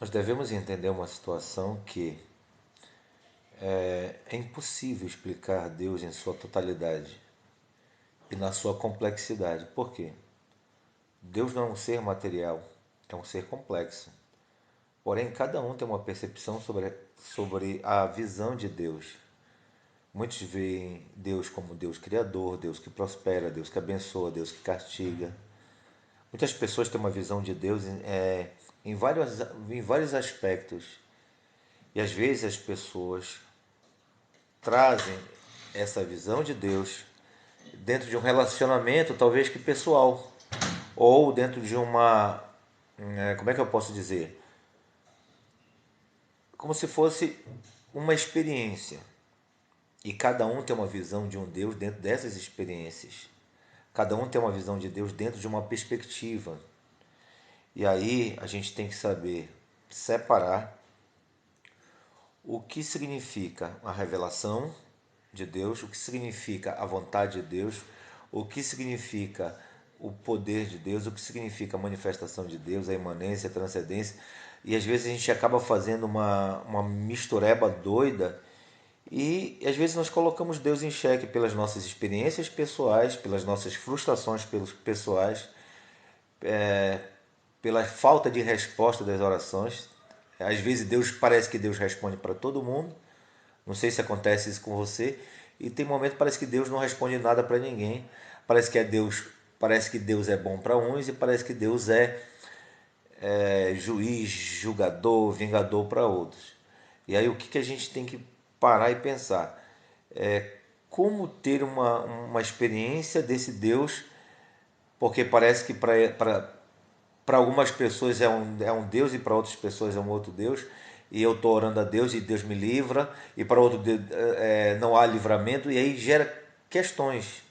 Nós devemos entender uma situação que é impossível explicar Deus em sua totalidade e na sua complexidade. Por quê? Deus não é um ser material, é um ser complexo. Porém, cada um tem uma percepção sobre a visão de Deus. Muitos veem Deus como Deus criador, Deus que prospera, Deus que abençoa, Deus que castiga. Muitas pessoas têm uma visão de Deus em vários aspectos. E às vezes as pessoas trazem essa visão de Deus dentro de um relacionamento, talvez que pessoal, ou dentro de uma, como é que eu posso dizer? Como se fosse uma experiência. E cada um tem uma visão de um Deus dentro dessas experiências. Cada um tem uma visão de Deus dentro de uma perspectiva. E aí a gente tem que saber separar o que significa a revelação de Deus, o que significa a vontade de Deus, o que significa o poder de Deus, o que significa a manifestação de Deus, a imanência, a transcendência. E às vezes a gente acaba fazendo uma mistureba doida e às vezes nós colocamos Deus em xeque pelas nossas experiências pessoais, pelas nossas frustrações pessoais, pela falta de resposta das orações. Às vezes parece que Deus responde para todo mundo. Não sei se acontece isso com você. E tem momento que parece que Deus não responde nada para ninguém. Parece que Deus é bom para uns e parece que Deus é juiz, julgador, vingador para outros. E aí o que a gente tem que parar e pensar? É como ter uma experiência desse Deus, porque parece que para algumas pessoas é um Deus e para outras pessoas é um outro Deus. E eu estou orando a Deus e Deus me livra, e para outro Deus, não há livramento, e aí gera questões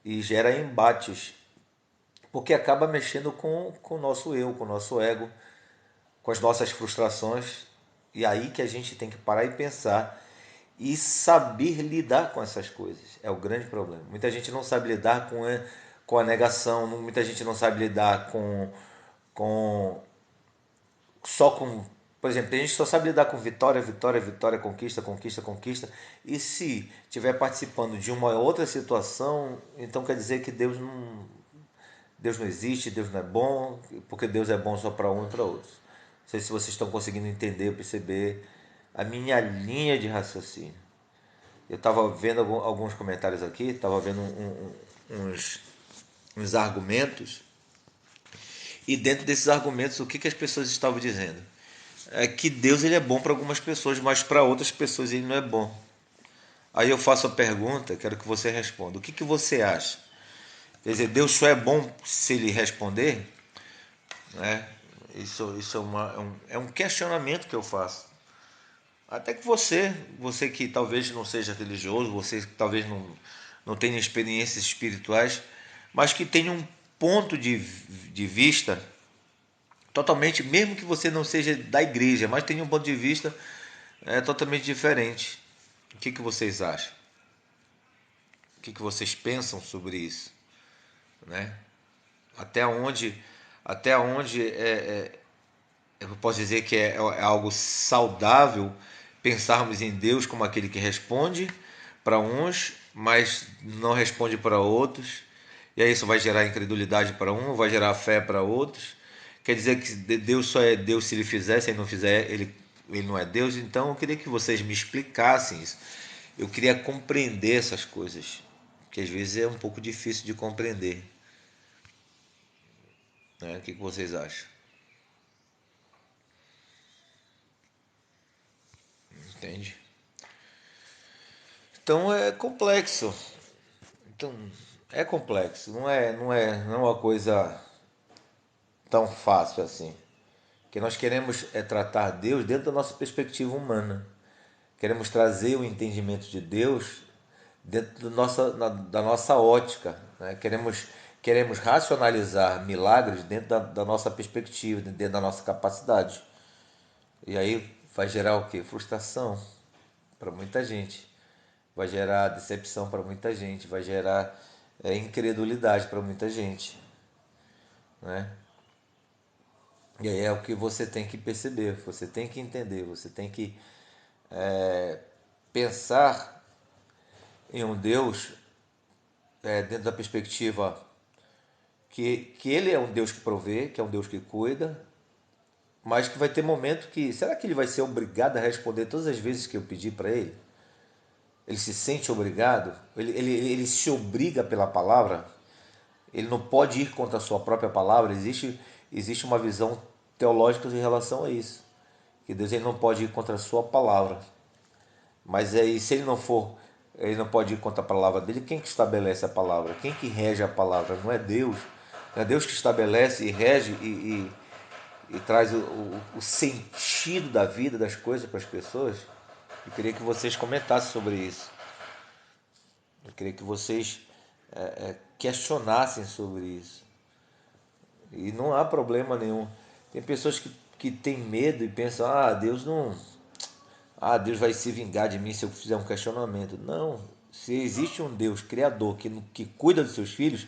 e gera embates, porque acaba mexendo com o nosso eu, com o nosso ego, com as nossas frustrações. E aí que a gente tem que parar e pensar e saber lidar com essas coisas. É o grande problema. Muita gente não sabe lidar com a negação, muita gente não sabe lidar com só com. Por exemplo, tem gente que só sabe lidar com vitória, vitória, vitória, conquista, conquista, conquista. E se estiver participando de uma outra situação, então quer dizer que Deus não existe, Deus não é bom, porque Deus é bom só para um e para outros. Não sei se vocês estão conseguindo entender, perceber a minha linha de raciocínio. Eu estava vendo alguns comentários aqui, estava vendo uns argumentos, e dentro desses argumentos, o que as pessoas estavam dizendo? É que Deus ele é bom para algumas pessoas, mas para outras pessoas ele não é bom. Aí eu faço a pergunta, quero que você responda. O que você acha? Quer dizer, Deus só é bom se ele responder? Né? Isso é um questionamento que eu faço. Até que você que talvez não seja religioso, você que talvez não tenha experiências espirituais, mas que tenha um ponto de vista totalmente, mesmo que você não seja da igreja, mas tenha um ponto de vista totalmente diferente. O que vocês acham? O que vocês pensam sobre isso? Né? Até onde, até onde eu posso dizer que é algo saudável pensarmos em Deus como aquele que responde para uns, mas não responde para outros. E aí isso vai gerar incredulidade para um, vai gerar fé para outros. Quer dizer que Deus só é Deus se ele fizer, se ele não fizer, ele não é Deus. Então eu queria que vocês me explicassem isso. Eu queria compreender essas coisas, que às vezes é um pouco difícil de compreender. Né? O que vocês acham? Entende? Então é complexo. Então é complexo. Não é uma coisa tão fácil assim. Que nós queremos tratar Deus dentro da nossa perspectiva humana. Queremos trazer o entendimento de Deus dentro da nossa ótica. Né? Queremos racionalizar milagres dentro da nossa perspectiva, dentro da nossa capacidade. E aí vai gerar o quê? Frustração para muita gente. Vai gerar decepção para muita gente. Vai gerar incredulidade para muita gente. Né? E aí é o que você tem que perceber, você tem que entender, você tem que pensar em um Deus dentro da perspectiva que Ele é um Deus que provê, que é um Deus que cuida, mas que vai ter momento que... Será que Ele vai ser obrigado a responder todas as vezes que eu pedir para Ele? Ele se sente obrigado? Ele se obriga pela palavra? Ele não pode ir contra a sua própria palavra? Existe uma visão teológica em relação a isso. Que Deus ele não pode ir contra a sua palavra. Mas aí, se ele não for, ele não pode ir contra a palavra dele, quem que estabelece a palavra? Quem que rege a palavra? Não é Deus. Não é Deus que estabelece e rege e traz o sentido da vida, das coisas para as pessoas? Eu queria que vocês comentassem sobre isso. Eu queria que vocês questionassem sobre isso. E não há problema nenhum. Tem pessoas que têm medo e pensam, Deus não. Deus vai se vingar de mim se eu fizer um questionamento. Não. Se existe um Deus criador que cuida dos seus filhos,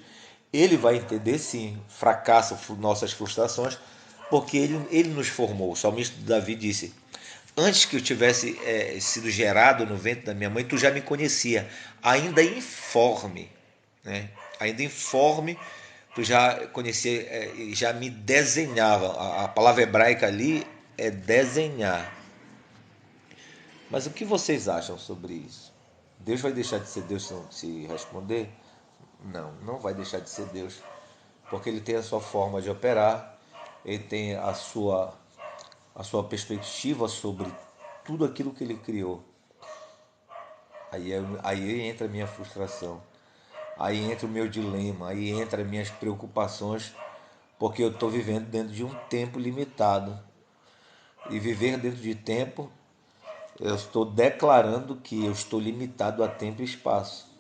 ele vai entender sim, fracasso, nossas frustrações, porque ele nos formou. O salmista Davi disse: antes que eu tivesse sido gerado no ventre da minha mãe, tu já me conhecia, ainda informe, né? Ainda informe, tu já conhecia, já me desenhava. A palavra hebraica ali é desenhar. Mas o que vocês acham sobre isso? Deus vai deixar de ser Deus se responder? Não, não vai deixar de ser Deus, porque ele tem a sua forma de operar, ele tem a sua perspectiva sobre tudo aquilo que ele criou. Aí entra a minha frustração, aí entra o meu dilema, aí entra as minhas preocupações, porque eu estou vivendo dentro de um tempo limitado. E viver dentro de tempo, eu estou declarando que eu estou limitado a tempo e espaço.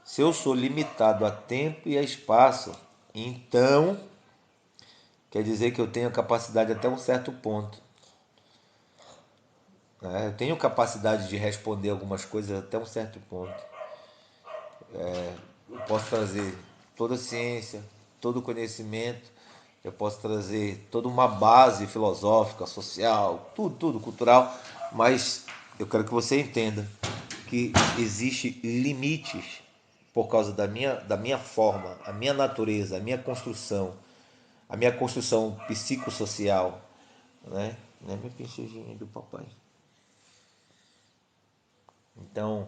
Se eu sou limitado a tempo e a espaço, então quer dizer que eu tenho capacidade até um certo ponto. Né? Eu tenho capacidade de responder algumas coisas até um certo ponto. Eu posso trazer toda a ciência, todo o conhecimento, eu posso trazer toda uma base filosófica, social, tudo cultural, mas eu quero que você entenda que existe limites por causa da minha forma, a minha natureza, a minha construção psicossocial, né? Não é minha princessinha do papai. Então,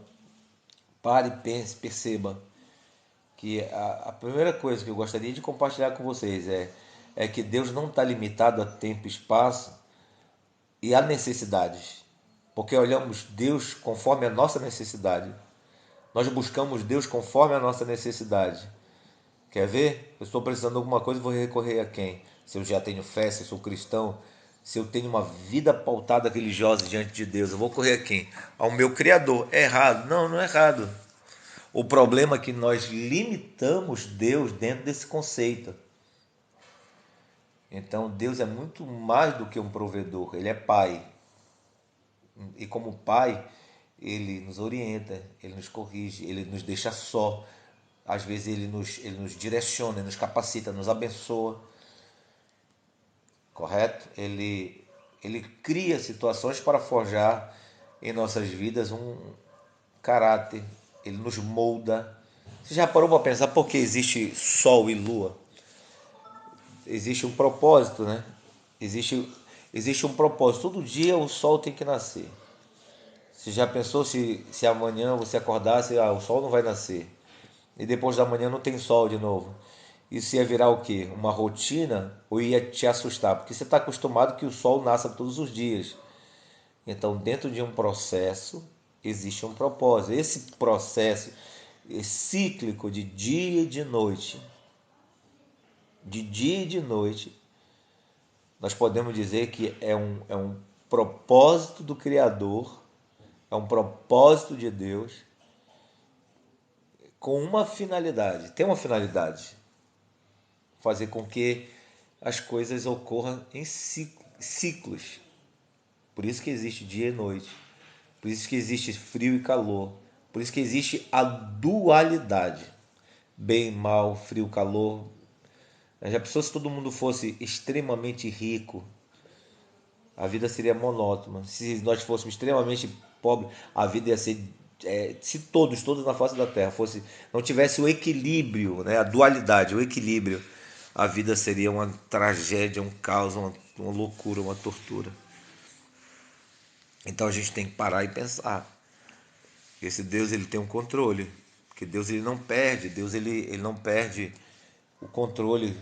pare, pense, perceba que a primeira coisa que eu gostaria de compartilhar com vocês é que Deus não está limitado a tempo e espaço e a necessidades, porque olhamos Deus conforme a nossa necessidade. Nós buscamos Deus conforme a nossa necessidade. Quer ver? Eu estou precisando de alguma coisa, vou recorrer a quem? Se eu já tenho fé, se eu sou cristão, se eu tenho uma vida pautada religiosa diante de Deus, eu vou correr a quem? Ao meu Criador. É errado? Não, não é errado. O problema é que nós limitamos Deus dentro desse conceito. Então Deus é muito mais do que um provedor, Ele é Pai. E como Pai, Ele nos orienta, Ele nos corrige, Ele nos deixa só. Às vezes ele nos direciona, Ele nos capacita, nos abençoa. Correto? Ele cria situações para forjar em nossas vidas um caráter. Ele nos molda. Você já parou para pensar por que existe Sol e Lua? Existe um propósito, né? Existe um propósito. Todo dia o sol tem que nascer. Você já pensou se amanhã você acordasse, o sol não vai nascer. E depois da manhã não tem sol de novo. Isso ia virar o quê? Uma rotina ou ia te assustar? Porque você está acostumado que o sol nasça todos os dias. Então, dentro de um processo, existe um propósito. Esse processo cíclico de dia e de noite, nós podemos dizer que é um propósito do Criador, é um propósito de Deus, com uma finalidade. Tem uma finalidade: fazer com que as coisas ocorram em ciclos. Por isso que existe dia e noite. Por isso que existe frio e calor. Por isso que existe a dualidade. Bem, mal, frio, calor. Já pensou se todo mundo fosse extremamente rico? A vida seria monótona. Se nós fôssemos extremamente pobres, a vida ia ser. Se todos na face da Terra fosse, não tivesse o equilíbrio, né, a dualidade, o equilíbrio, a vida seria uma tragédia, um caos, uma loucura, uma tortura. Então a gente tem que parar e pensar. Esse Deus ele tem um controle, que Deus ele não perde, Deus ele não perde o controle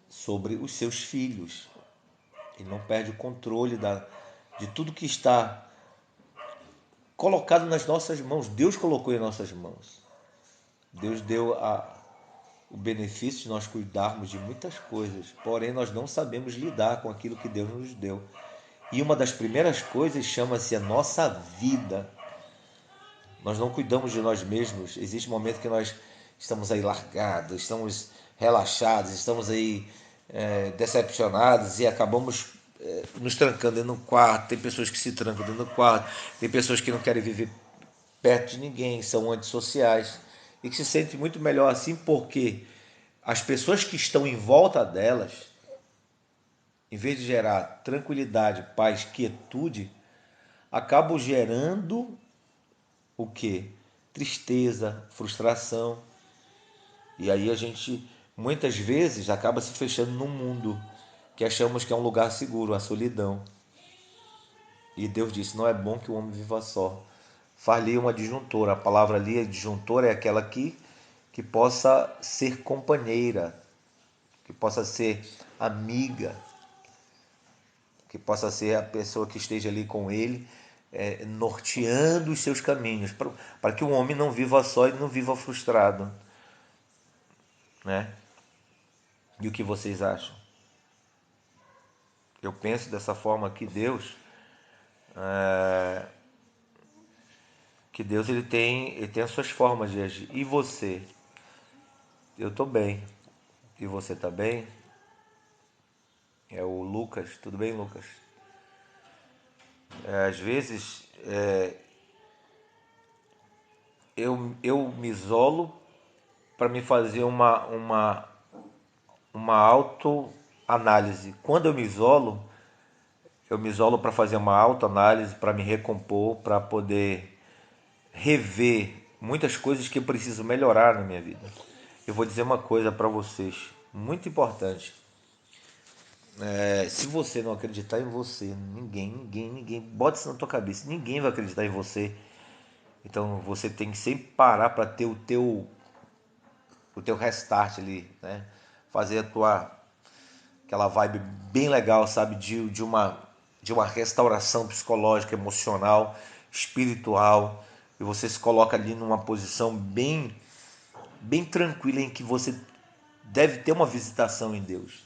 sobre os seus filhos. Ele não perde o controle de tudo que está colocado nas nossas mãos. Deus colocou em nossas mãos. Deus deu o benefício de nós cuidarmos de muitas coisas, porém nós não sabemos lidar com aquilo que Deus nos deu. E uma das primeiras coisas chama-se a nossa vida. Nós não cuidamos de nós mesmos. Existe um momento que nós estamos aí largados, estamos relaxados, estamos aí decepcionados e acabamos nos trancando dentro do quarto. Tem pessoas que se trancam dentro do quarto, tem pessoas que não querem viver perto de ninguém, são antissociais e que se sentem muito melhor assim porque as pessoas que estão em volta delas, em vez de gerar tranquilidade, paz, quietude, acabam gerando o que? Tristeza, frustração. E aí a gente muitas vezes acaba se fechando num mundo que achamos que é um lugar seguro, a solidão. E Deus disse: não é bom que o homem viva só. Faz-lhe uma disjuntora. A palavra ali, a disjuntora, é aquela que possa ser companheira, que possa ser amiga, que possa ser a pessoa que esteja ali com ele, norteando os seus caminhos, para que o homem não viva só e não viva frustrado. Né? E o que vocês acham? Eu penso dessa forma que Deus ele tem as suas formas de agir. E você? Eu estou bem. E você está bem? É o Lucas. Tudo bem, Lucas? Às vezes eu me isolo para me fazer uma autoanálise. Quando eu me isolo para fazer uma autoanálise, para me recompor, para poder rever muitas coisas que eu preciso melhorar na minha vida. Eu vou dizer uma coisa para vocês, muito importante. Se você não acreditar em você, ninguém, bota isso na tua cabeça, ninguém vai acreditar em você. Então você tem que sempre parar para ter o teu restart ali, né? Fazer aquela vibe bem legal, sabe, de uma restauração psicológica, emocional, espiritual, e você se coloca ali numa posição bem tranquila em que você deve ter uma visitação em Deus.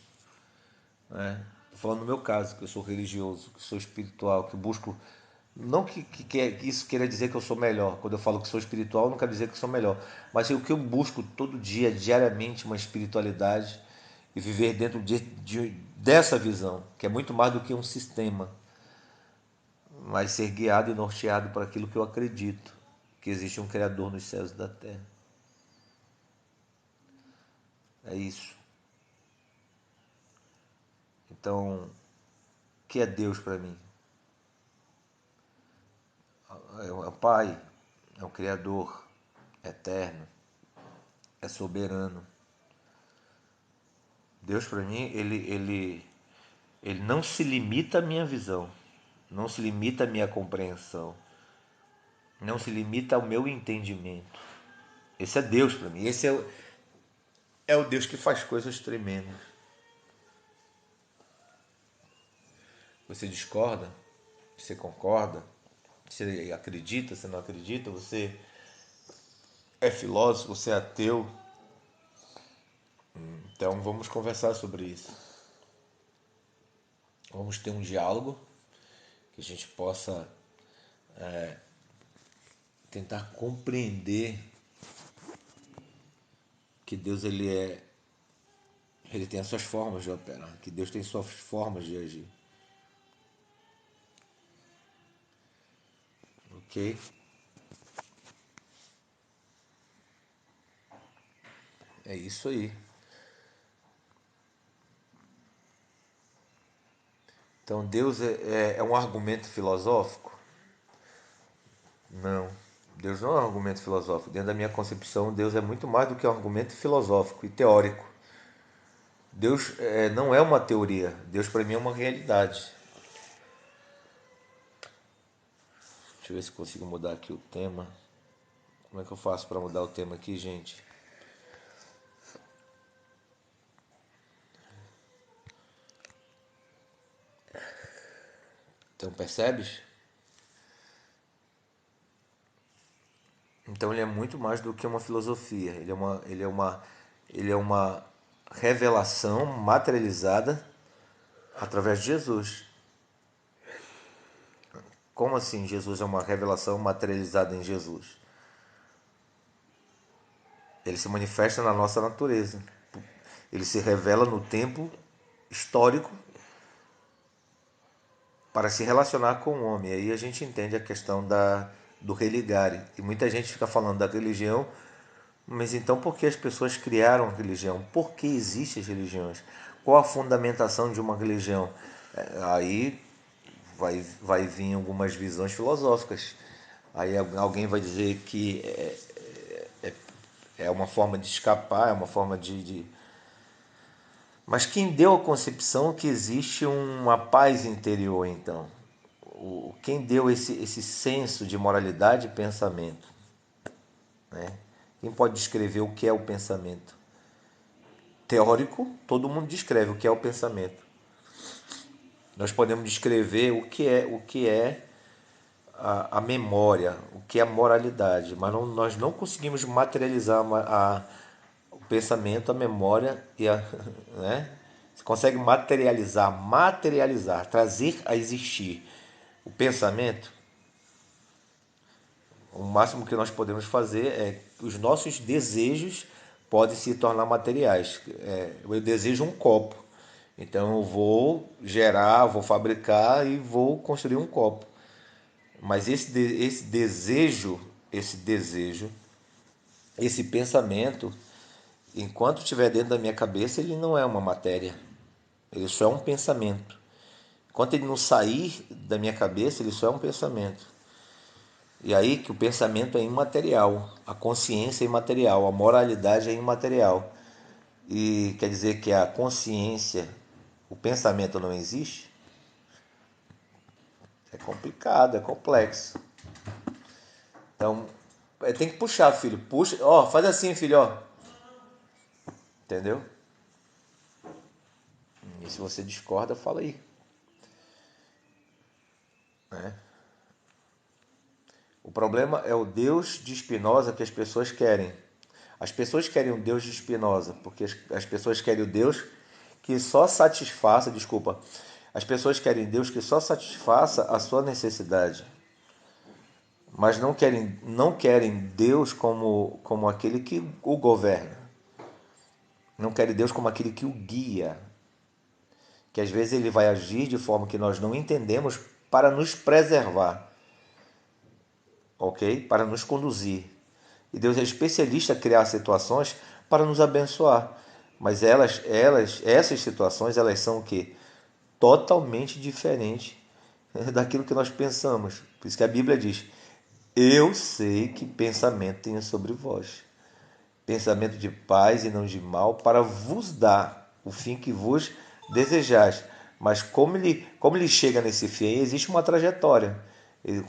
Né? Tô falando no meu caso, que eu sou religioso, que sou espiritual, que busco. Não que isso queira dizer que eu sou melhor. Quando eu falo que sou espiritual, não quer dizer que sou melhor. Mas é o que eu busco todo dia, diariamente, uma espiritualidade e viver dentro dessa visão, que é muito mais do que um sistema, mas ser guiado e norteado por aquilo que eu acredito, que existe um Criador nos céus e da terra. É isso. Então, o que é Deus para mim? É o Pai, é o Criador, é eterno, é soberano. Deus para mim, ele não se limita à minha visão, não se limita à minha compreensão, não se limita ao meu entendimento. Esse é Deus para mim, esse é o Deus que faz coisas tremendas. Você discorda? Você concorda? Você acredita? Você não acredita? Você é filósofo? Você é ateu? Então vamos conversar sobre isso. Vamos ter um diálogo que a gente possa tentar compreender que Deus ele tem as suas formas de operar, que Deus tem suas formas de agir. Ok? É isso aí. Então Deus é um argumento filosófico? Não. Deus não é um argumento filosófico. Dentro da minha concepção, Deus é muito mais do que um argumento filosófico e teórico. Deus não é uma teoria. Deus para mim é uma realidade. Deixa eu ver se consigo mudar aqui o tema. Como é que eu faço para mudar o tema aqui, gente? Então, percebes? Então ele é muito mais do que uma filosofia. Ele é uma revelação materializada através de Jesus. Como assim Jesus é uma revelação materializada em Jesus? Ele se manifesta na nossa natureza. Ele se revela no tempo histórico para se relacionar com o homem. Aí a gente entende a questão do religare. E muita gente fica falando da religião, mas então por que as pessoas criaram a religião? Por que existem as religiões? Qual a fundamentação de uma religião? Aí vai vir algumas visões filosóficas. Aí alguém vai dizer que é uma forma de escapar, é uma forma de. Mas quem deu a concepção que existe uma paz interior, então? Quem deu esse senso de moralidade e pensamento? Né? Quem pode descrever o que é o pensamento? Teórico, todo mundo descreve o que é o pensamento. Nós podemos descrever o que é a memória, o que é a moralidade, mas nós não conseguimos materializar o pensamento, a memória e a. Né? Você consegue materializar, trazer a existir o pensamento. O máximo que nós podemos fazer é que os nossos desejos podem se tornar materiais. Eu desejo um copo, então eu vou gerar, vou fabricar e vou construir um copo. Mas esse pensamento, enquanto estiver dentro da minha cabeça, ele não é uma matéria. Ele só é um pensamento. Enquanto ele não sair da minha cabeça, ele só é um pensamento. E aí que o pensamento é imaterial, a consciência é imaterial, a moralidade é imaterial. E quer dizer que a consciência, o pensamento não existe? É complicado, é complexo. Então, tem que puxar, filho. Puxa, ó, faz assim, filho, ó. Entendeu? E se você discorda, fala aí. Né? O problema é o Deus de Spinoza que as pessoas querem. As pessoas querem o Deus de Spinoza, porque as pessoas querem o Deus que só satisfaça, desculpa, as pessoas querem Deus que só satisfaça a sua necessidade, mas não querem Deus como aquele que o governa. Não querem Deus como aquele que o guia, que às vezes ele vai agir de forma que nós não entendemos para nos preservar, ok? Para nos conduzir. E Deus é especialista em criar situações para nos abençoar. Mas essas situações, elas são o quê? Totalmente diferentes daquilo que nós pensamos. Por isso que a Bíblia diz: eu sei que pensamento tenho sobre vós. Pensamento de paz e não de mal, para vos dar o fim que vos desejais. Mas como ele chega nesse fim, existe uma trajetória.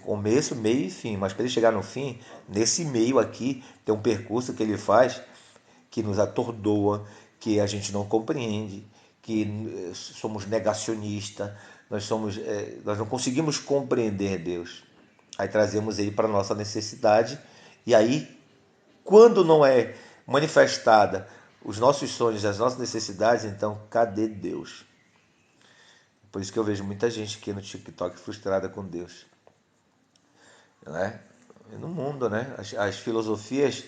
Começo, meio e fim. Mas para ele chegar no fim, nesse meio aqui, tem um percurso que ele faz que nos atordoa, que a gente não compreende, que somos negacionistas, nós não conseguimos compreender Deus. Aí trazemos ele para a nossa necessidade, e aí, quando não é manifestada os nossos sonhos, as nossas necessidades, então cadê Deus? Por isso que eu vejo muita gente aqui no TikTok frustrada com Deus. Né? E no mundo, né? As filosofias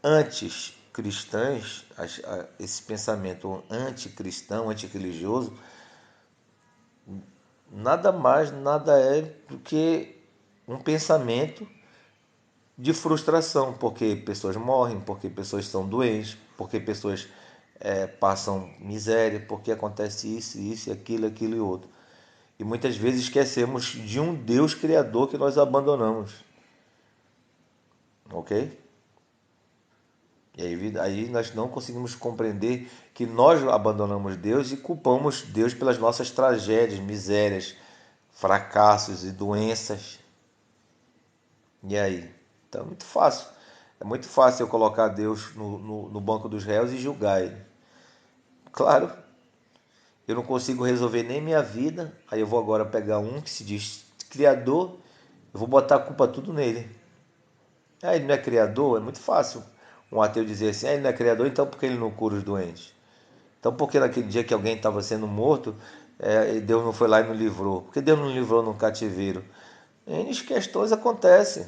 anticristãs, esse pensamento anticristão, antirreligioso, nada mais, nada é do que um pensamento de frustração, porque pessoas morrem, porque pessoas são doentes, porque pessoas passam miséria, porque acontece isso, isso, aquilo e outro. E muitas vezes esquecemos de um Deus criador que nós abandonamos. Ok? E aí nós não conseguimos compreender que nós abandonamos Deus e culpamos Deus pelas nossas tragédias, misérias, fracassos e doenças. E aí? Então é muito fácil. É muito fácil eu colocar Deus no banco dos réus e julgar ele. Claro, eu não consigo resolver nem minha vida, aí eu vou agora pegar um que se diz criador, eu vou botar a culpa tudo nele. Ah, ele não é criador? É muito fácil um ateu dizer assim, ah, ele não é criador, então por que ele não cura os doentes? Então por que naquele dia que alguém estava sendo morto, Deus não foi lá e não livrou? Por que Deus não livrou no cativeiro? N questões acontecem.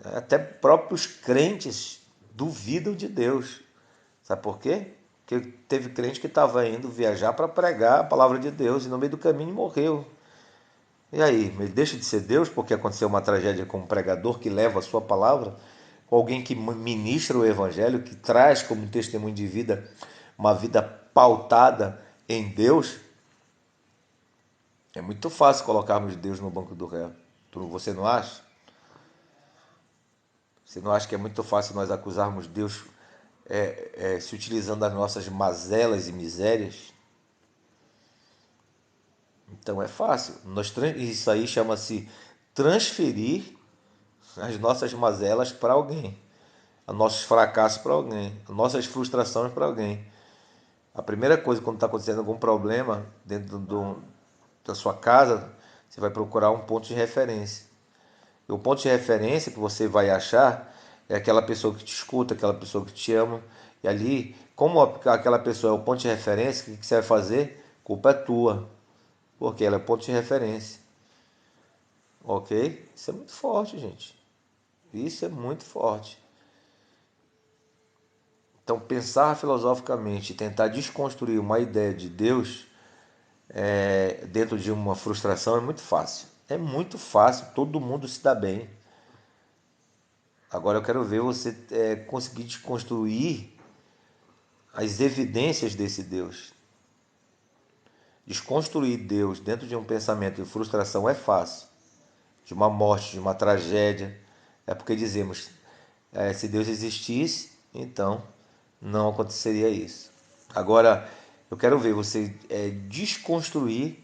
Até próprios crentes duvidam de Deus. Sabe por quê? Porque teve crente que estava indo viajar para pregar a palavra de Deus e no meio do caminho morreu. E aí, ele deixa de ser Deus porque aconteceu uma tragédia com um pregador que leva a sua palavra, com alguém que ministra o evangelho, que traz como testemunho de vida uma vida pautada em Deus? É muito fácil colocarmos Deus no banco do réu. Você não acha? Você não acha que é muito fácil nós acusarmos Deus se utilizando das nossas mazelas e misérias? Então é fácil. Isso aí chama-se transferir as nossas mazelas para alguém, os nossos fracassos para alguém, as nossas frustrações para alguém. A primeira coisa quando está acontecendo algum problema dentro da sua casa, você vai procurar um ponto de referência. E o ponto de referência que você vai achar é aquela pessoa que te escuta, aquela pessoa que te ama. E ali, como aquela pessoa é o ponto de referência, o que você vai fazer? A culpa é tua, porque ela é o ponto de referência. Ok? Isso é muito forte, gente. Isso é muito forte. Então, pensar filosoficamente e tentar desconstruir uma ideia de Deus dentro de uma frustração é muito fácil. É muito fácil, todo mundo se dá bem. Agora eu quero ver você conseguir desconstruir as evidências desse Deus. Desconstruir Deus dentro de um pensamento de frustração é fácil. De uma morte, de uma tragédia. É porque dizemos, se Deus existisse, então não aconteceria isso. Agora, eu quero ver você desconstruir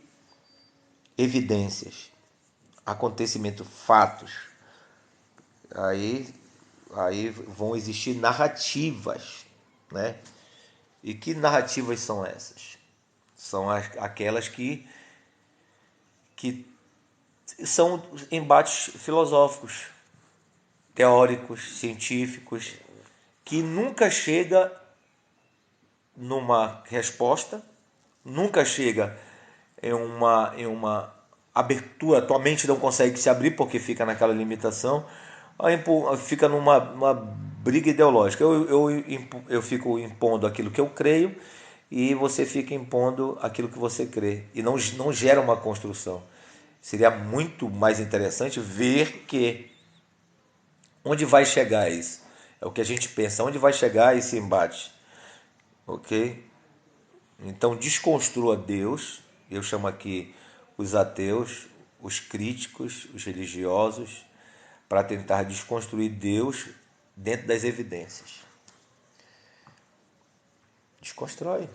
evidências, acontecimentos, fatos. Aí, aí vão existir narrativas, né? E que narrativas são essas? São aquelas que são embates filosóficos, teóricos, científicos, que nunca chega numa resposta, nunca chega em uma abertura, tua mente não consegue se abrir porque fica naquela limitação, fica numa briga ideológica. Eu fico impondo aquilo que eu creio e você fica impondo aquilo que você crê. E não gera uma construção. Seria muito mais interessante ver que onde vai chegar isso. É o que a gente pensa, onde vai chegar esse embate. Ok? Então desconstrua Deus, eu chamo aqui os ateus, os críticos, os religiosos, para tentar desconstruir Deus dentro das evidências. Desconstrói.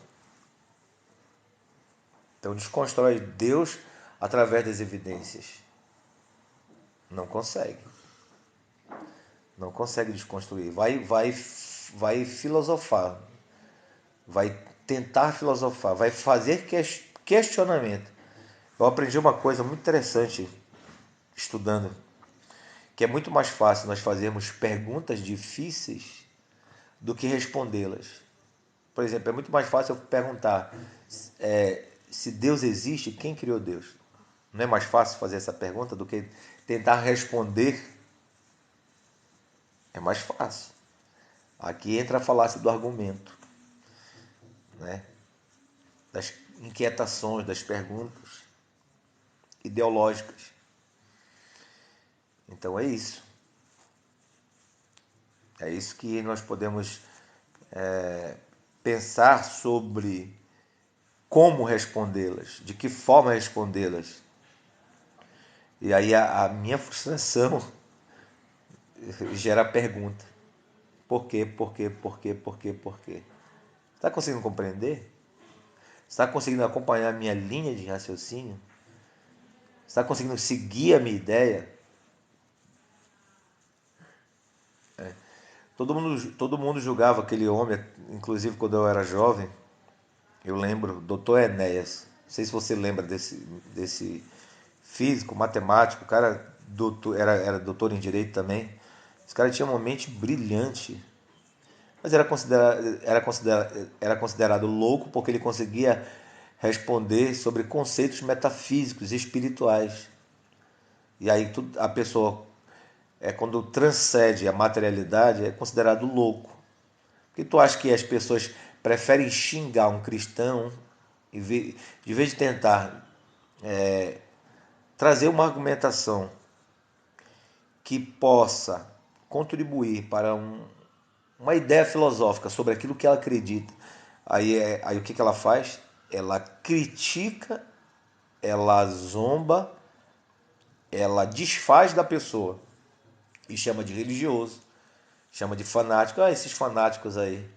Então desconstrói Deus através das evidências. Não consegue. Não consegue desconstruir. Vai filosofar. Vai tentar filosofar. Vai fazer questionamento. Eu aprendi uma coisa muito interessante estudando, que é muito mais fácil nós fazermos perguntas difíceis do que respondê-las. Por exemplo, é muito mais fácil eu perguntar se Deus existe, quem criou Deus? Não é mais fácil fazer essa pergunta do que tentar responder? É mais fácil. Aqui entra a falácia do argumento, né? Das inquietações, das perguntas ideológicas. Então é isso. É isso que nós podemos pensar sobre como respondê-las, de que forma respondê-las. E aí a minha frustração gera a pergunta: por quê, por quê, por quê, por quê, por quê? Está conseguindo compreender? Está conseguindo acompanhar a minha linha de raciocínio? Está conseguindo seguir a minha ideia? Todo mundo julgava aquele homem, inclusive quando eu era jovem. Eu lembro, doutor Enéas. Não sei se você lembra desse físico, matemático. O cara era doutor em direito também. Esse cara tinha uma mente brilhante, mas era considerado louco porque ele conseguia responder sobre conceitos metafísicos e espirituais. E aí a pessoa, quando transcende a materialidade, é considerado louco. Porque tu acha que as pessoas preferem xingar um cristão de vez de tentar trazer uma argumentação que possa contribuir para uma ideia filosófica sobre aquilo que ela acredita? Aí o que ela faz? Ela critica, ela zomba, ela desfaz da pessoa e chama de religioso, chama de fanático. Ah, esses fanáticos aí.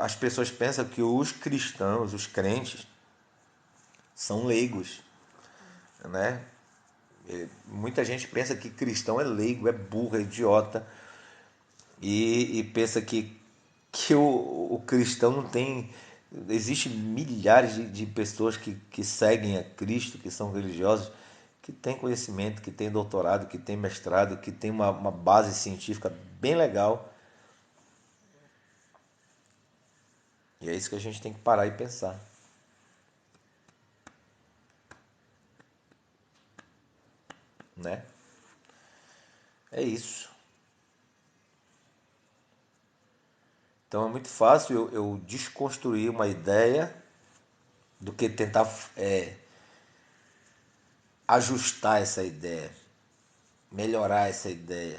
As pessoas pensam que os cristãos, os crentes, são leigos, né? Muita gente pensa que cristão é leigo, é burro, é idiota, e pensa que o cristão não tem. Existem milhares de pessoas que seguem a Cristo, que são religiosos, que têm conhecimento, que têm doutorado, que têm mestrado, que têm uma base científica bem legal. E é isso que a gente tem que parar e pensar, né? É isso. Então é muito fácil eu desconstruir uma ideia do que tentar ajustar essa ideia, melhorar essa ideia.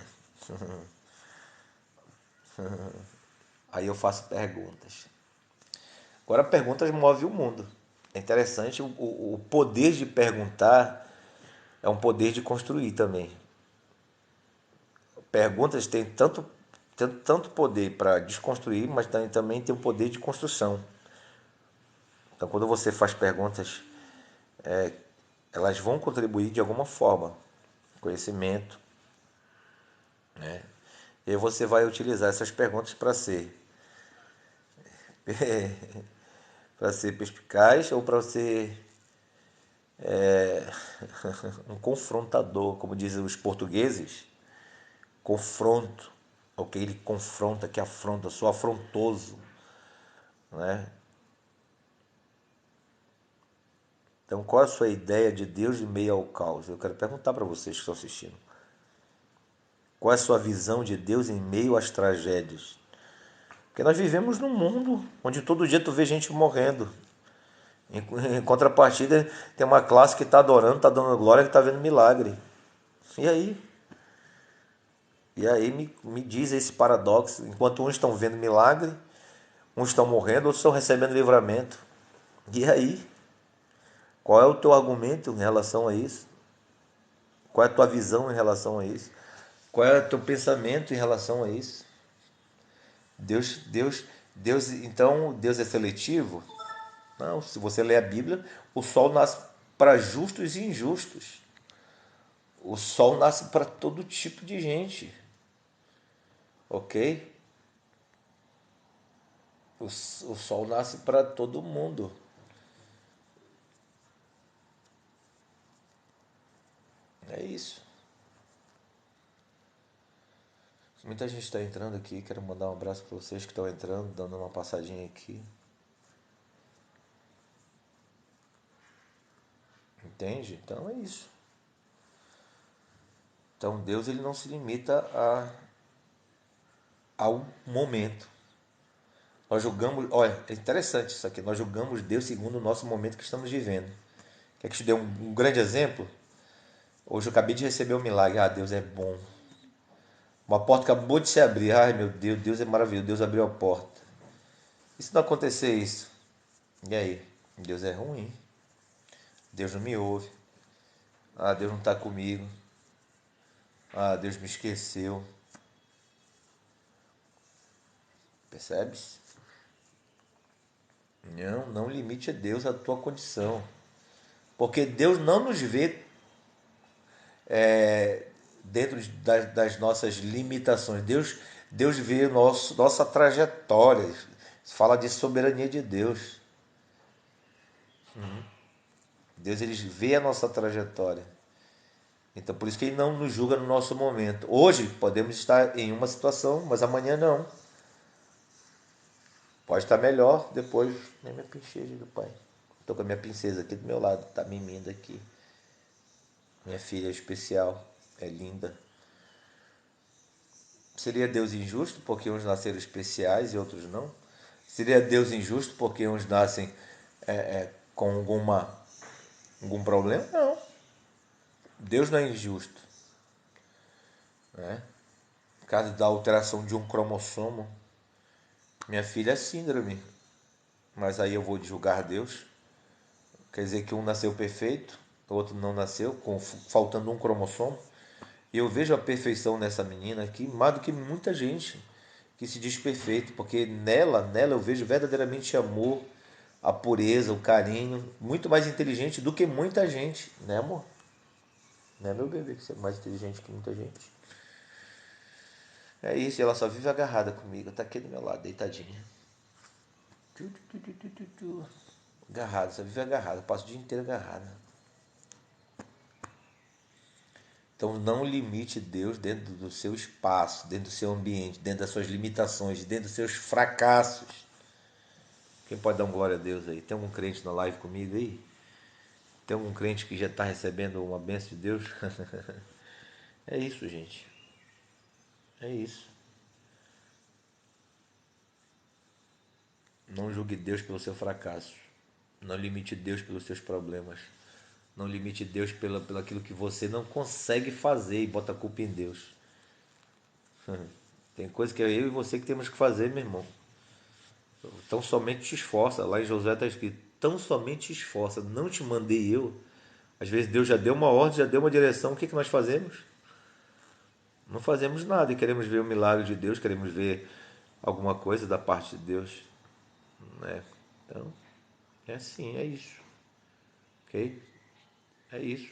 Aí eu faço perguntas. Agora, perguntas movem o mundo. É interessante, o poder de perguntar é um poder de construir também. Perguntas têm tanto poder para desconstruir, mas também tem o poder de construção. Então, quando você faz perguntas, elas vão contribuir de alguma forma, conhecimento, né? E aí você vai utilizar essas perguntas para ser perspicaz ou para ser um confrontador, como dizem os portugueses, confronto, ok? Ele confronta, que afronta, sou afrontoso, né? Então, qual é a sua ideia de Deus em meio ao caos? Eu quero perguntar para vocês que estão assistindo. Qual é a sua visão de Deus em meio às tragédias? Porque nós vivemos num mundo onde todo dia tu vê gente morrendo. Em contrapartida, tem uma classe que está adorando, está dando glória, que está vendo milagre. E aí? E aí me diz esse paradoxo. Enquanto uns estão vendo milagre, uns estão morrendo, outros estão recebendo livramento. E aí? Qual é o teu argumento em relação a isso? Qual é a tua visão em relação a isso? Qual é o teu pensamento em relação a isso? Então Deus é seletivo? Não, se você ler a Bíblia, o sol nasce para justos e injustos. O sol nasce para todo tipo de gente, ok? O sol nasce para todo mundo. É isso. Muita gente está entrando aqui. Quero mandar um abraço para vocês que estão entrando, dando uma passadinha aqui. Entende? Então é isso. Então Deus ele não se limita ao momento. Nós julgamos, olha, é interessante isso aqui. Nós julgamos Deus segundo o nosso momento que estamos vivendo. Quer que eu te dê um grande exemplo? Hoje eu acabei de receber um milagre. Ah, Deus é bom. Uma porta acabou de se abrir. Ai, meu Deus, Deus é maravilhoso. Deus abriu a porta. E se não acontecer isso? E aí? Deus é ruim. Deus não me ouve. Ah, Deus não está comigo. Ah, Deus me esqueceu. Percebes? Não limite a Deus a tua condição. Porque Deus não nos vê dentro das nossas limitações. Deus vê nossa trajetória. Fala de soberania de Deus. Deus ele vê a nossa trajetória. Então por isso que ele não nos julga no nosso momento. Hoje podemos estar em uma situação, mas amanhã não. Pode estar melhor depois. Nem minha princesa do pai. Estou com a minha princesa aqui do meu lado. Está mimindo aqui. Minha filha é especial. É linda. Seria Deus injusto porque uns nasceram especiais e outros não? Seria Deus injusto porque uns nascem com algum problema? Não. Deus não é injusto. Né? No caso da alteração de um cromossomo, minha filha é síndrome. Mas aí eu vou julgar Deus? Quer dizer que um nasceu perfeito, o outro não nasceu, faltando um cromossomo? E eu vejo a perfeição nessa menina aqui, mais do que muita gente que se diz perfeito, porque nela eu vejo verdadeiramente amor, a pureza, o carinho, muito mais inteligente do que muita gente, né, amor? Né, meu bebê, que você é mais inteligente que muita gente. É isso, ela só vive agarrada comigo, tá aqui do meu lado, deitadinha. Agarrada, só vive agarrada, passo o dia inteiro agarrada. Então não limite Deus dentro do seu espaço, dentro do seu ambiente, dentro das suas limitações, dentro dos seus fracassos. Quem pode dar um glória a Deus aí? Tem algum crente na live comigo aí? Tem algum crente que já está recebendo uma bênção de Deus? É isso, gente. É isso. Não julgue Deus pelo seu fracasso. Não limite Deus pelos seus problemas. Não limite Deus pelo aquilo que você não consegue fazer e bota a culpa em Deus. Tem coisa que é eu e você que temos que fazer, meu irmão. Então somente te esforça. Lá em Josué está escrito: tão somente te esforça. Não te mandei eu. Às vezes Deus já deu uma ordem, já deu uma direção. O que nós fazemos? Não fazemos nada e queremos ver o milagre de Deus, queremos ver alguma coisa da parte de Deus. Né? Então, é assim, é isso. Ok? É isso.